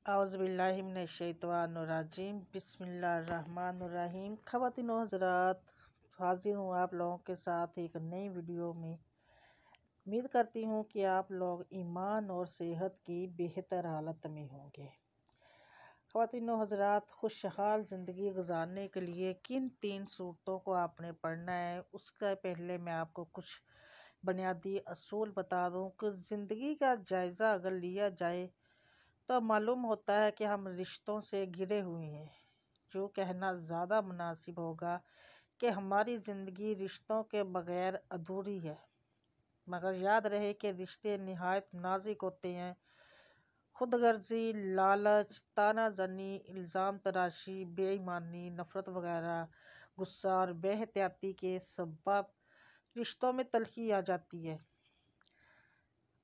اعوذ باللہ من الشیطان الرجیم بسم اللہ الرحمن الرحیم۔ خواتین و حضرات، حاضر ہوں آپ لوگوں کے ساتھ ایک نئی ویڈیو میں۔ امید کرتی ہوں کہ آپ لوگ ایمان اور صحت کی بہتر حالت میں ہوں گے۔ خواتین و حضرات، خوشحال زندگی گزارنے کے لیے کن 3 صورتوں کو آپ نے پڑھنا ہے، اس کا پہلے میں آپ کو کچھ بنیادی اصول بتا دوں کہ زندگی کا جائزہ اگر لیا جائے تو معلوم ہوتا ہے کہ ہم رشتوں سے گھرے ہوئے ہیں۔ جو کہنا زیادہ مناسب ہوگا کہ ہماری زندگی رشتوں کے بغیر ادھوری ہے۔ مگر یاد رہے کہ رشتے نہایت نازک ہوتے ہیں۔ خود غرضی، لالچ، تانا زنی، الزام تراشی، بے ایمانی، نفرت وغیرہ، غصہ اور بے احتیاطی کے سبب رشتوں میں تلخی آ جاتی ہے۔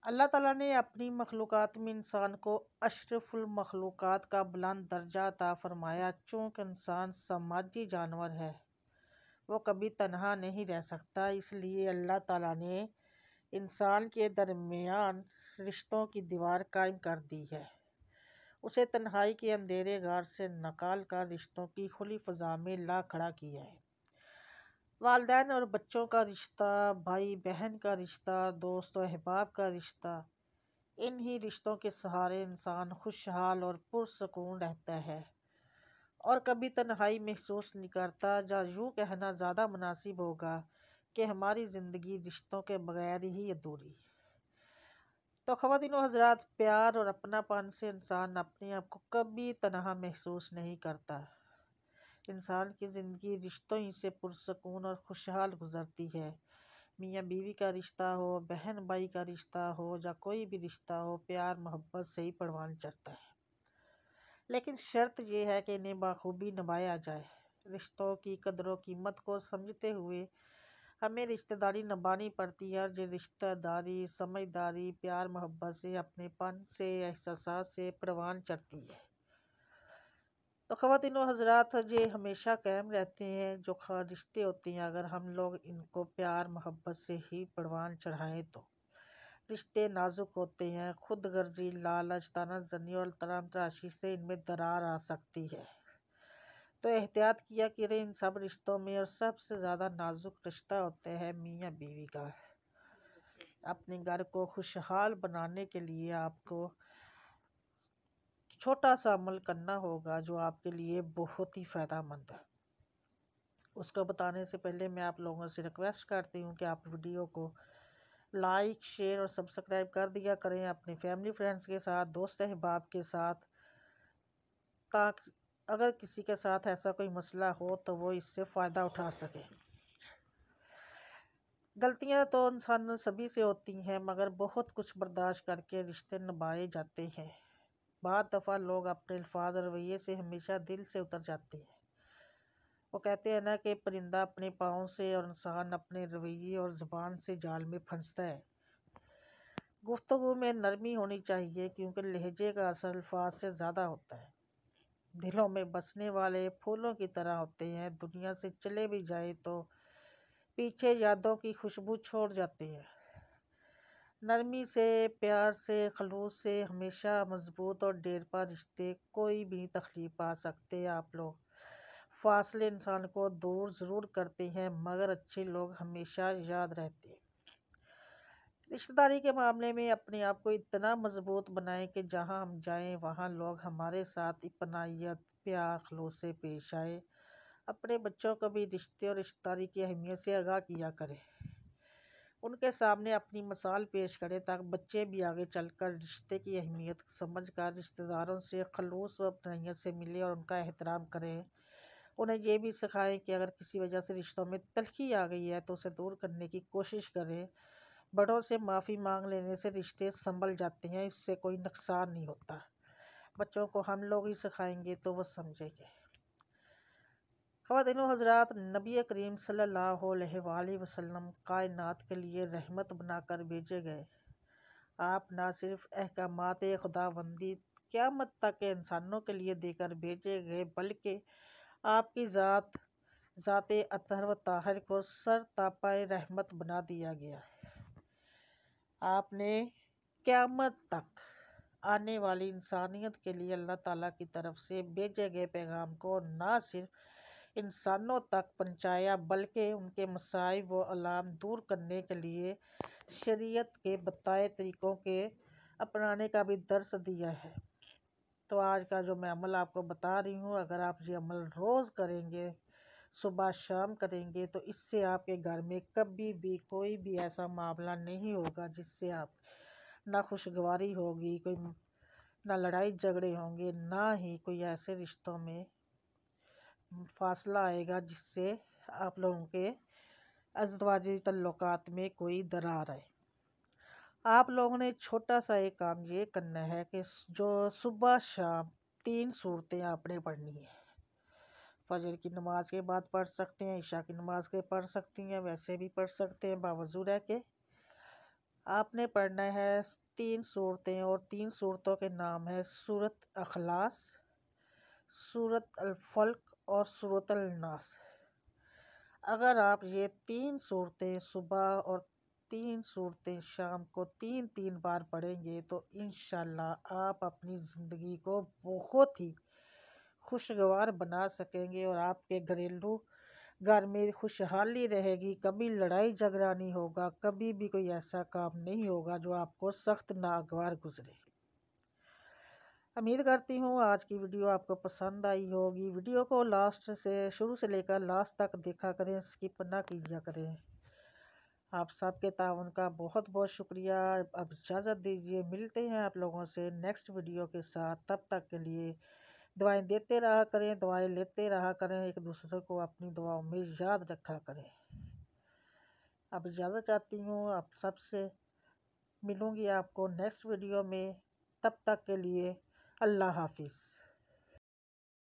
اللہ تعالیٰ نے اپنی مخلوقات میں انسان کو اشرف المخلوقات کا بلند درجہ عطا فرمایا۔ چونکہ انسان سماجی جانور ہے، وہ کبھی تنہا نہیں رہ سکتا، اس لیے اللہ تعالیٰ نے انسان کے درمیان رشتوں کی دیوار قائم کر دی ہے۔ اسے تنہائی کے اندھیرے غار سے نکال کر رشتوں کی کھلی فضا میں لا کھڑا کیا ہے۔ والدین اور بچوں کا رشتہ، بھائی بہن کا رشتہ، دوست و احباب کا رشتہ، انہی رشتوں کے سہارے انسان خوشحال اور پرسکون رہتا ہے اور کبھی تنہائی محسوس نہیں کرتا۔ یا یوں کہنا زیادہ مناسب ہوگا کہ ہماری زندگی رشتوں کے بغیر ہی ادھوری۔ تو خواتین و حضرات، پیار اور اپناپن سے انسان اپنے آپ کو کبھی تنہا محسوس نہیں کرتا۔ انسان کی زندگی رشتوں ہی سے پرسکون اور خوشحال گزرتی ہے۔ میاں بیوی کا رشتہ ہو، بہن بھائی کا رشتہ ہو یا کوئی بھی رشتہ ہو، پیار محبت سے ہی پروان چڑھتا ہے۔ لیکن شرط یہ ہے کہ انہیں بخوبی نبھایا جائے۔ رشتوں کی قدر و قیمت کو سمجھتے ہوئے ہمیں رشتہ داری نبھانی پڑتی ہے، اور یہ رشتہ داری سمجھداری، پیار محبت سے، اپنے پن سے، احساسات سے پروان چڑھتی ہے۔ تو خواتین و حضرات، یہ ہمیشہ قائم رہتے ہیں جو رشتے ہوتے ہیں، اگر ہم لوگ ان کو پیار محبت سے ہی پروان چڑھائیں تو رشتے نازک ہوتے ہیں۔ خود غرضی، لالچ، تانا زنی اور الزام تراشی سے ان میں درار آ سکتی ہے۔ تو احتیاط کیا کریں ان سب رشتوں میں، اور سب سے زیادہ نازک رشتہ ہوتا ہے میاں بیوی کا۔ اپنے گھر کو خوشحال بنانے کے لیے آپ کو چھوٹا سا عمل کرنا ہوگا جو آپ کے لیے بہت ہی فائدہ مند ہے۔ اس کو بتانے سے پہلے میں آپ لوگوں سے ریکویسٹ کرتی ہوں کہ آپ ویڈیو کو لائک، شیئر اور سبسکرائب کر دیا کریں اپنے فیملی فرینڈز کے ساتھ، دوست احباب کے ساتھ، تاکہ اگر کسی کے ساتھ ایسا کوئی مسئلہ ہو تو وہ اس سے فائدہ اٹھا سکے۔ غلطیاں تو انسان سبھی سے ہوتی ہیں، مگر بہت کچھ برداشت کر کے رشتے نبھائے جاتے ہیں۔ بعض دفعہ لوگ اپنے الفاظ اور رویے سے ہمیشہ دل سے اتر جاتے ہیں۔ وہ کہتے ہیں نا کہ پرندہ اپنے پاؤں سے اور انسان اپنے رویے اور زبان سے جال میں پھنستا ہے۔ گفتگو میں نرمی ہونی چاہیے، کیونکہ لہجے کا اثر الفاظ سے زیادہ ہوتا ہے۔ دلوں میں بسنے والے پھولوں کی طرح ہوتے ہیں، دنیا سے چلے بھی جائیں تو پیچھے یادوں کی خوشبو چھوڑ جاتے ہیں۔ نرمی سے، پیار سے، خلوص سے ہمیشہ مضبوط اور دیرپا رشتے کوئی بھی تکلیف پا سکتے ہیں۔ آپ لوگ فاصلے انسان کو دور ضرور کرتے ہیں، مگر اچھے لوگ ہمیشہ یاد رہتے ہیں۔ رشتہ داری کے معاملے میں اپنے آپ کو اتنا مضبوط بنائیں کہ جہاں ہم جائیں وہاں لوگ ہمارے ساتھ اپنائیت، پیار، خلوص سے پیش آئے۔ اپنے بچوں کو بھی رشتے اور رشتہ داری کی اہمیت سے آگاہ کیا کریں۔ ان کے سامنے اپنی مثال پیش کریں تاکہ بچے بھی آگے چل کر رشتے کی اہمیت سمجھ کر رشتہ داروں سے خلوص و اپنائیت سے ملیں اور ان کا احترام کریں۔ انہیں یہ بھی سکھائیں کہ اگر کسی وجہ سے رشتوں میں تلخی آ گئی ہے تو اسے دور کرنے کی کوشش کریں۔ بڑوں سے معافی مانگ لینے سے رشتے سنبھل جاتے ہیں، اس سے کوئی نقصان نہیں ہوتا۔ بچوں کو ہم لوگ ہی سکھائیں گے تو وہ سمجھیں گے۔ خواتین و حضرات، نبی کریم صلی اللہ علیہ وآلہ وسلم کائنات کے لیے رحمت بنا کر بھیجے گئے۔ آپ نہ صرف احکامات خداوندی قیامت تک کے انسانوں کے لیے دے کر بھیجے گئے، بلکہ آپ کی ذات اطہر و طاہر کو سر تاپائے رحمت بنا دیا گیا۔ آپ نے قیامت تک آنے والی انسانیت کے لیے اللہ تعالیٰ کی طرف سے بھیجے گئے پیغام کو نہ صرف انسانوں تک پہنچایا بلکہ ان کے مصائب و آلام دور کرنے کے لیے شریعت کے بتائے طریقوں کے اپنانے کا بھی درس دیا ہے۔ تو آج کا جو میں عمل آپ کو بتا رہی ہوں، اگر آپ یہ عمل روز کریں گے، صبح شام کریں گے، تو اس سے آپ کے گھر میں کبھی بھی کوئی بھی ایسا معاملہ نہیں ہوگا جس سے آپ نہ خوشگواری ہوگی، کوئی نہ لڑائی جھگڑے ہوں گے، نہ ہی کوئی ایسے رشتوں میں فاصلہ آئے گا جس سے آپ لوگوں کے ازدواجی تعلقات میں کوئی درار آئے۔ آپ لوگوں نے چھوٹا سا ایک کام یہ کرنا ہے کہ جو صبح شام 3 صورتیں آپ نے پڑھنی ہیں۔ فجر کی نماز کے بعد پڑھ سکتے ہیں، عشاء کی نماز کے پڑھ سکتی ہیں، ویسے بھی پڑھ سکتے ہیں باوضو رہ کے۔ آپ نے پڑھنا ہے 3 صورتیں، اور 3 صورتوں کے نام ہے سورۃ اخلاص، سورۃ الفلق اور سورۃ الناس۔ اگر آپ یہ 3 صورتیں صبح اور 3 صورتیں شام کو 3 بار پڑھیں گے تو انشاءاللہ آپ اپنی زندگی کو بہت ہی خوشگوار بنا سکیں گے، اور آپ کے گھر میں خوشحالی رہے گی، کبھی لڑائی جھگڑا نہیں ہوگا، کبھی بھی کوئی ایسا کام نہیں ہوگا جو آپ کو سخت ناگوار گزرے۔ امید کرتی ہوں آج کی ویڈیو آپ کو پسند آئی ہوگی۔ ویڈیو کو شروع سے لے کر لاسٹ تک دیکھا کریں، سکپ نہ کیجیا کریں۔ آپ سب کے تعاون کا بہت بہت شکریہ۔ اب اجازت دیجیے، ملتے ہیں آپ لوگوں سے نیکسٹ ویڈیو کے ساتھ۔ تب تک کے لیے دعائیں دیتے رہا کریں، دعائیں لیتے رہا کریں، ایک دوسرے کو اپنی دعاؤں میں یاد رکھا کریں۔ اب اجازت چاہتی ہوں، آپ سب سے ملوں گی آپ کو نیکسٹ ویڈیو میں۔ تب تک کے لیے اللہ حافظ۔